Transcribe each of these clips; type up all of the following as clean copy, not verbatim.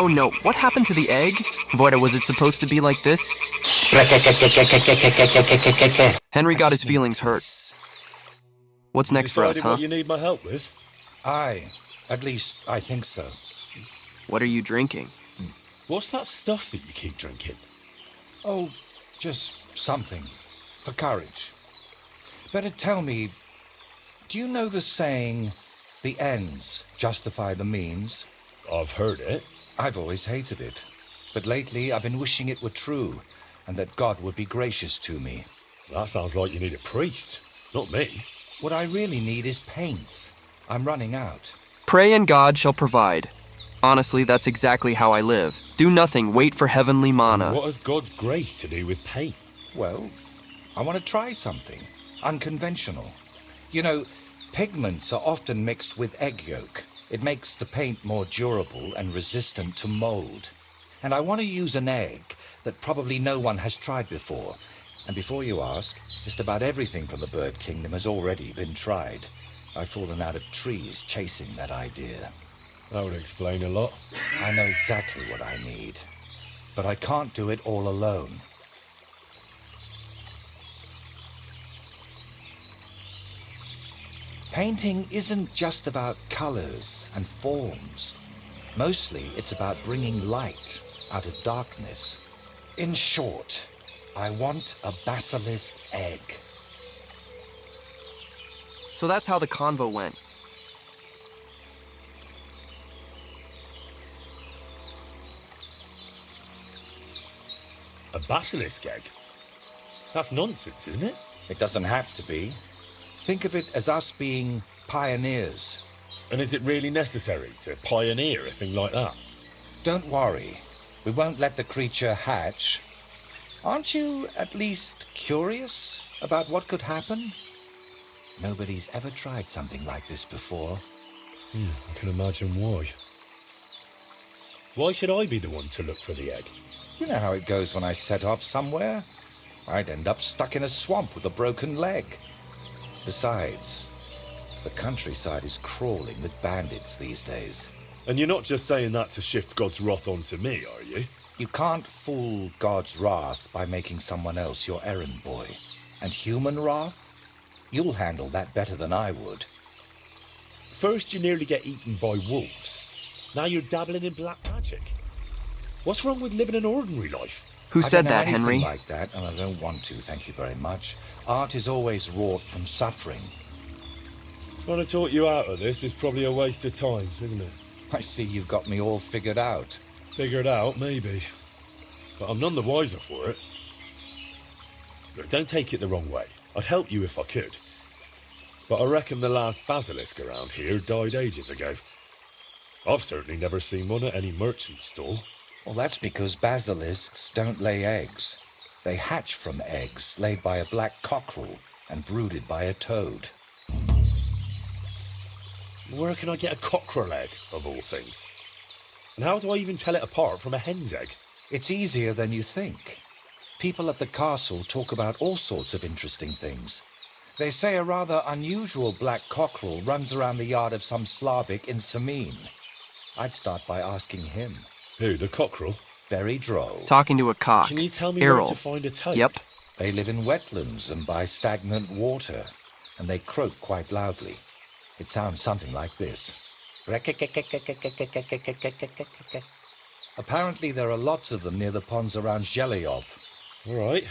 Oh no, what happened to the egg? Voida, was it supposed to be like this? Henry got his feelings hurt. What's next for us, huh? What you need my help with? At least I think so. What are you drinking? What's that stuff that you keep drinking? Oh, just something. For courage. Better tell me, do you know the saying, the ends justify the means? I've heard it. I've always hated it. But lately I've been wishing it were true, and that God would be gracious to me. That sounds like you need a priest, not me. What I really need is paints. I'm running out. Pray and God shall provide. Honestly, that's exactly how I live. Do nothing, wait for heavenly mana. What has God's grace to do with paint? Well, I want to try something unconventional. You know, pigments are often mixed with egg yolk. It makes the paint more durable and resistant to mold. And I want to use an egg that probably no one has tried before. And before you ask, just about everything from the bird kingdom has already been tried. I've fallen out of trees chasing that idea. That would explain a lot. I know exactly what I need, but I can't do it all alone. Painting isn't just about colors and forms. Mostly, it's about bringing light out of darkness. In short, I want a basilisk egg. So that's how the convo went. A basilisk egg? That's nonsense, isn't it? It doesn't have to be. Think of it as us being pioneers. And is it really necessary to pioneer a thing like that? Don't worry. We won't let the creature hatch. Aren't you at least curious about what could happen? Nobody's ever tried something like this before. I can imagine why. Why should I be the one to look for the egg? You know how it goes when I set off somewhere? I'd end up stuck in a swamp with a broken leg. Besides, the countryside is crawling with bandits these days. And you're not just saying that to shift God's wrath onto me, are you? You can't fool God's wrath by making someone else your errand boy. And human wrath? You'll handle that better than I would. First you nearly get eaten by wolves. Now you're dabbling in black magic. What's wrong with living an ordinary life? Who said that, I don't know Henry? anything like that, and I don't want to, thank you very much. Art is always wrought from suffering. Trying to talk you out of this is probably a waste of time, isn't it? I see you've got me all figured out. Figured out, maybe. But I'm none the wiser for it. Look, don't take it the wrong way. I'd help you if I could. But I reckon the last basilisk around here died ages ago. I've certainly never seen one at any merchant stall. Well, that's because basilisks don't lay eggs. They hatch from eggs laid by a black cockerel and brooded by a toad. Where can I get a cockerel egg, of all things? And how do I even tell it apart from a hen's egg? It's easier than you think. People at the castle talk about all sorts of interesting things. They say a rather unusual black cockerel runs around the yard of some Slavic in Samin. I'd start by asking him. Who, the cockerel? Very droll. Talking to a cock. Can you tell me where Errol. to find a toad? Yep. They live in wetlands and by stagnant water, and they croak quite loudly. It sounds something like this. Apparently there are lots of them near the ponds around Zhelyov. All right,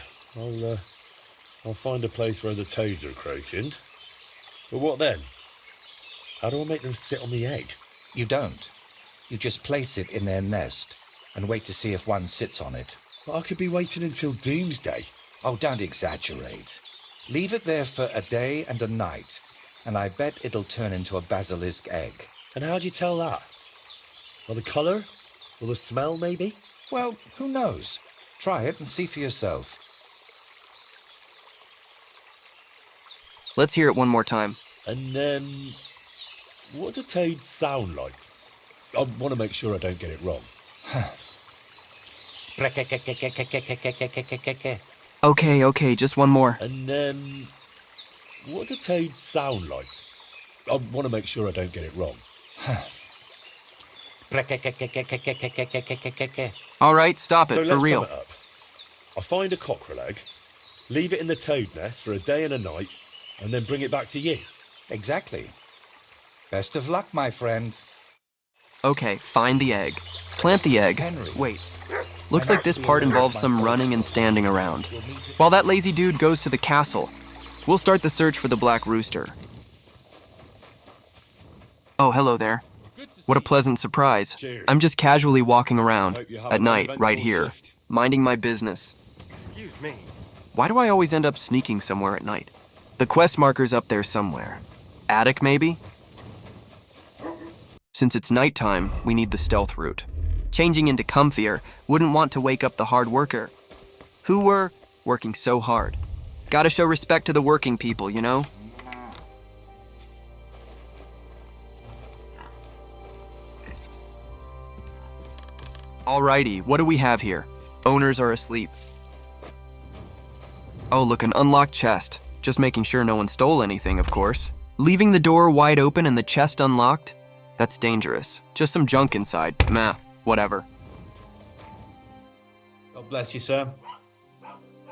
I'll find a place where the toads are croaking. But what then? How do I make them sit on the egg? You don't. You just place it in their nest and wait to see if one sits on it. But I could be waiting until doomsday. Oh, don't exaggerate. Leave it there for a day and a night, and I bet it'll turn into a basilisk egg. And how do you tell that? Well, the colour? Or the smell, maybe? Well, who knows? Try it and see for yourself. Let's hear it one more time. And, what do toads sound like? I want to make sure I don't get it wrong. Okay, just one more. And, what do toads sound like? I want to make sure I don't get it wrong. All right, stop So it, for let's real. sum it up. I find a cockerel egg, leave it in the toad nest for a day and a night, and then bring it back to you. Exactly. Best of luck, my friend. Okay, find the egg. Plant the egg. Henry. Wait. Looks like this part involves some running and standing around. While that lazy dude goes to the castle, we'll start the search for the black rooster. Oh, hello there. What a pleasant surprise. Cheers. I'm just casually walking around, Hope you have at an night, right uneventful here, shift. minding my business. Excuse me. Why do I always end up sneaking somewhere at night? The quest marker's up there somewhere. Attic, maybe? Since it's nighttime, we need the stealth route. Changing into comfier wouldn't want to wake up the hard worker. Who were working so hard. Gotta show respect to the working people, you know? Alrighty, what do we have here? Owners are asleep. Oh, look, an unlocked chest. Just making sure no one stole anything, of course. Leaving the door wide open and the chest unlocked? That's dangerous. Just some junk inside. Meh, whatever. God bless you, sir.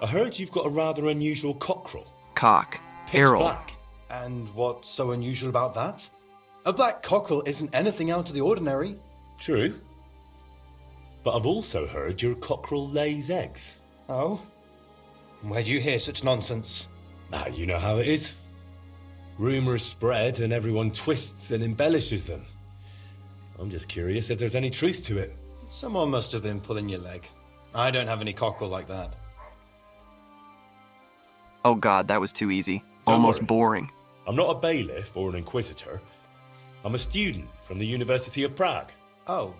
I heard you've got a rather unusual cockerel. Cock. Pitch Errol. black. And what's so unusual about that? A black cockerel isn't anything out of the ordinary. True. But I've also heard your cockerel lays eggs. Oh? Where do you hear such nonsense? Ah, you know how it is. Rumours spread and everyone twists and embellishes them. I'm just curious if there's any truth to it. Someone must have been pulling your leg. I don't have any cockerel like that. Oh god, that was too easy. Don't Almost worry. boring. I'm not a bailiff or an inquisitor. I'm a student from the University of Prague. Oh.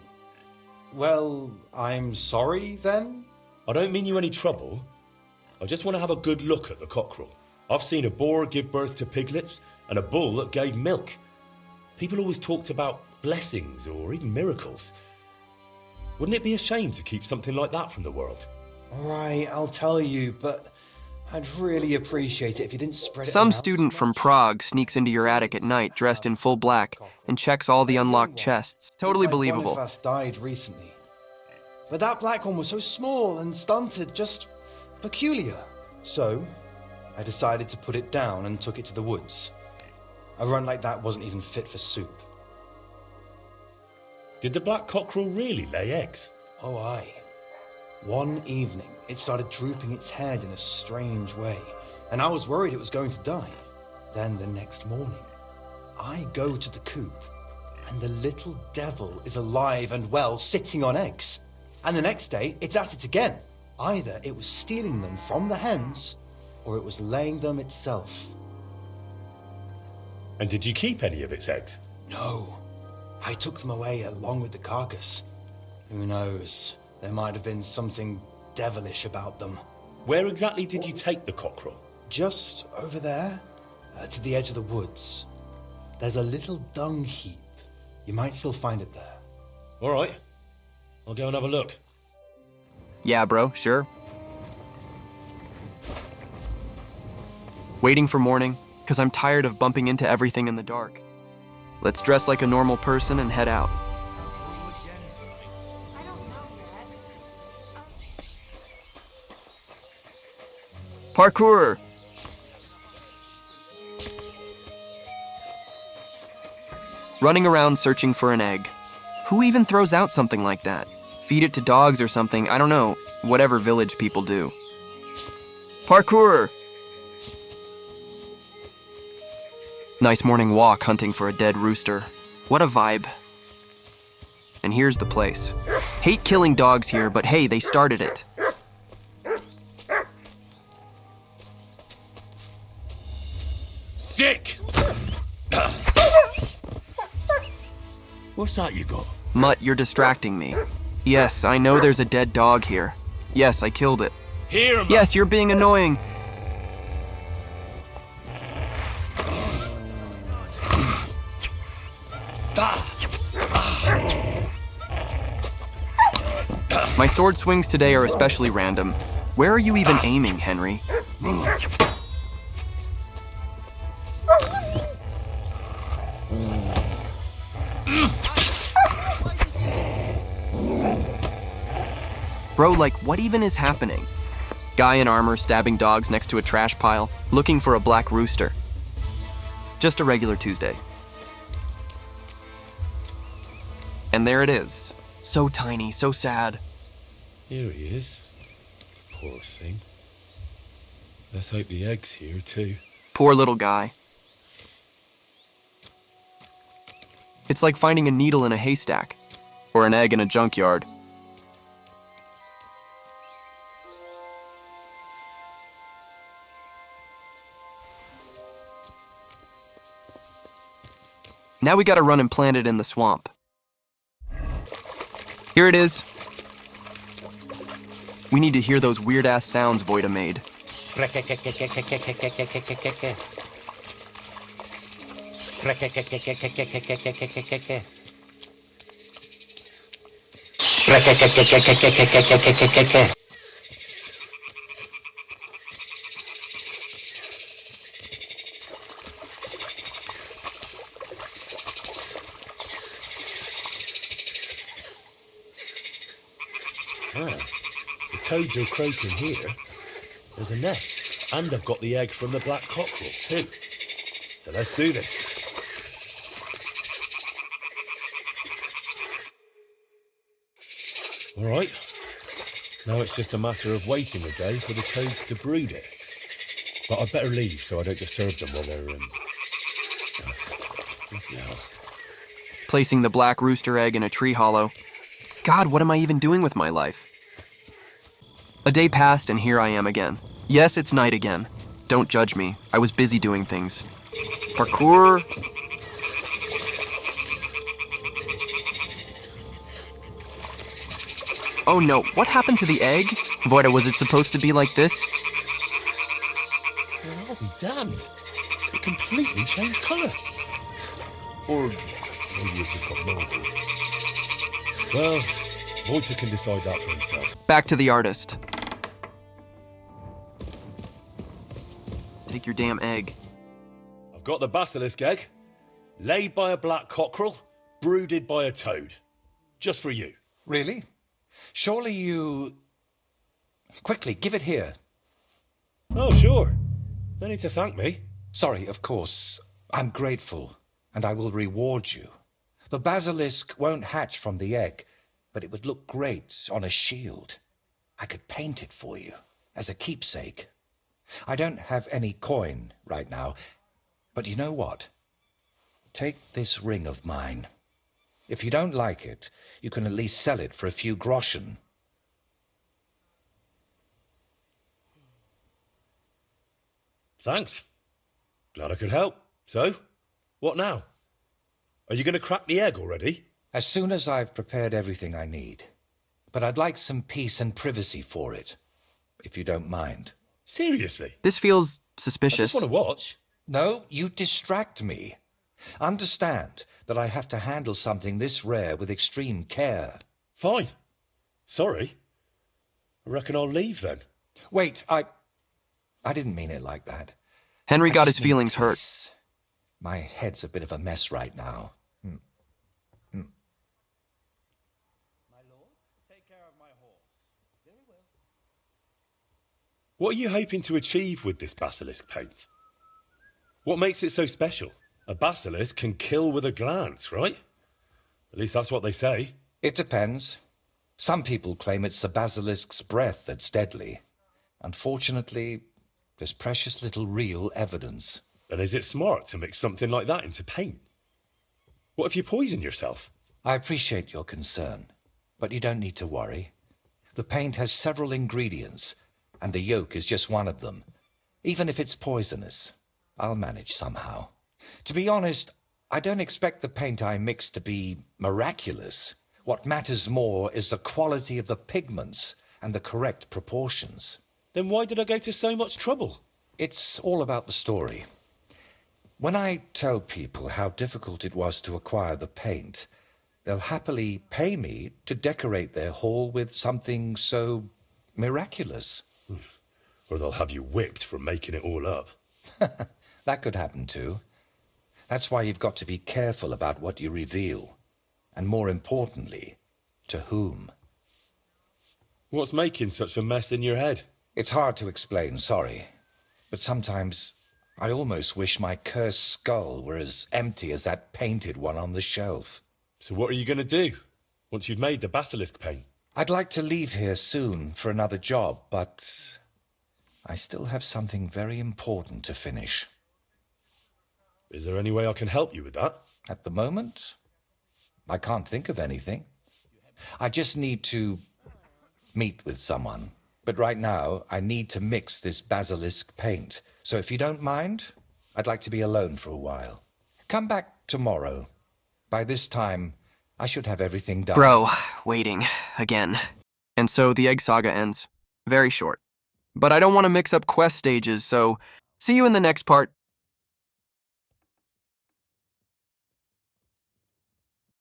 Well, I'm sorry then? I don't mean you any trouble. I just want to have a good look at the cockerel. I've seen a boar give birth to piglets and a bull that gave milk. People always talked about blessings or even miracles. Wouldn't it be a shame to keep something like that from the world? Alright, I'll tell you, but I'd really appreciate it if you didn't spread it Some around student too from much. Prague sneaks into your attic at night dressed in full black and checks all the unlocked chests. Totally Looks like believable. Boniface died recently. But that black one was so small and stunted, just peculiar. So, I decided to put it down and took it to the woods. A run like that wasn't even fit for soup. Did the black cockerel really lay eggs? Oh, aye. One evening, it started drooping its head in a strange way, and I was worried it was going to die. Then the next morning, I go to the coop, and the little devil is alive and well, sitting on eggs. And the next day, it's at it again. Either it was stealing them from the hens, or it was laying them itself. And did you keep any of its eggs? No, I took them away along with the carcass. Who knows? There might have been something devilish about them. Where exactly did you take the cockerel? Just over there, to the edge of the woods. There's a little dung heap. You might still find it there. All right. I'll go and have a look. Yeah, bro, sure. Waiting for morning, because I'm tired of bumping into everything in the dark. Let's dress like a normal person and head out. Parkour! Running around searching for an egg. Who even throws out something like that? Feed it to dogs or something, I don't know. Whatever village people do. Parkour! Nice morning walk hunting for a dead rooster. What a vibe. And here's the place. Hate killing dogs here, but hey, they started it. Sick! What's that you got? Mutt, you're distracting me. Yes, I know there's a dead dog here. Yes, I killed it. Here, man. Yes, you're being annoying. My sword swings today are especially random. Where are you even aiming, Henry? Bro, like, what even is happening? Guy in armor stabbing dogs next to a trash pile, looking for a black rooster. Just a regular Tuesday. And there it is. So tiny, so sad. Here he is. Poor thing. Let's hope the egg's here too. Poor little guy. It's like finding a needle in a haystack, or an egg in a junkyard. Now we gotta run and plant it in the swamp. Here it is. We need to hear those weird-ass sounds Voida made. The toads are croaking here. There's a nest, and I've got the egg from the black cockerel too. So let's do this. All right. Now it's just a matter of waiting a day for the toads to brood it. But I'd better leave so I don't disturb them while they're bloody hell. Placing the black rooster egg in a tree hollow. God, what am I even doing with my life? A day passed and here I am again. Yes, it's night again. Don't judge me. I was busy doing things. Parkour. Oh no, what happened to the egg? Voida, was it supposed to be like this? Well, I'll be damned. It completely changed colour. Or maybe it just got moldy. Well, Voida can decide that for himself. Back to the artist. Take your damn egg. I've got the basilisk egg, laid by a black cockerel, brooded by a toad. Just for you. Really? Surely you... Quickly, give it here. Oh, sure. No need to thank me. Sorry, of course. I'm grateful, and I will reward you. The basilisk won't hatch from the egg, but it would look great on a shield. I could paint it for you, as a keepsake. I don't have any coin right now, but you know what? Take this ring of mine. If you don't like it, you can at least sell it for a few groschen. Thanks. Glad I could help. So, what now? Are you going to crack the egg already? As soon as I've prepared everything I need. But I'd like some peace and privacy for it, if you don't mind. Seriously? This feels I suspicious. just want to watch. No, you distract me. Understand that I have to handle something this rare with extreme care. Fine. Sorry. I reckon I'll leave then. Wait, I didn't mean it like that. Henry I got just his need feelings hurt. peace. My head's a bit of a mess right now. What are you hoping to achieve with this basilisk paint? What makes it so special? A basilisk can kill with a glance, right? At least that's what they say. It depends. Some people claim it's the basilisk's breath that's deadly. Unfortunately, there's precious little real evidence. And is it smart to mix something like that into paint? What if you poison yourself? I appreciate your concern, but you don't need to worry. The paint has several ingredients, and the yolk is just one of them. Even if it's poisonous, I'll manage somehow. To be honest, I don't expect the paint I mix to be miraculous. What matters more is the quality of the pigments and the correct proportions. Then why did I go to so much trouble? It's all about the story. When I tell people how difficult it was to acquire the paint, they'll happily pay me to decorate their hall with something so miraculous. Or they'll have you whipped for making it all up. That could happen too. That's why you've got to be careful about what you reveal. And more importantly, to whom. What's making such a mess in your head? It's hard to explain, sorry. But sometimes I almost wish my cursed skull were as empty as that painted one on the shelf. So what are you going to do once you've made the basilisk paint? I'd like to leave here soon for another job, but I still have something very important to finish. Is there any way I can help you with that? At the moment, I can't think of anything. I just need to meet with someone. But right now, I need to mix this basilisk paint. So if you don't mind, I'd like to be alone for a while. Come back tomorrow. By this time, I should have everything done. Bro, waiting. Again. And so the egg saga ends. Very short. But I don't want to mix up quest stages, so see you in the next part.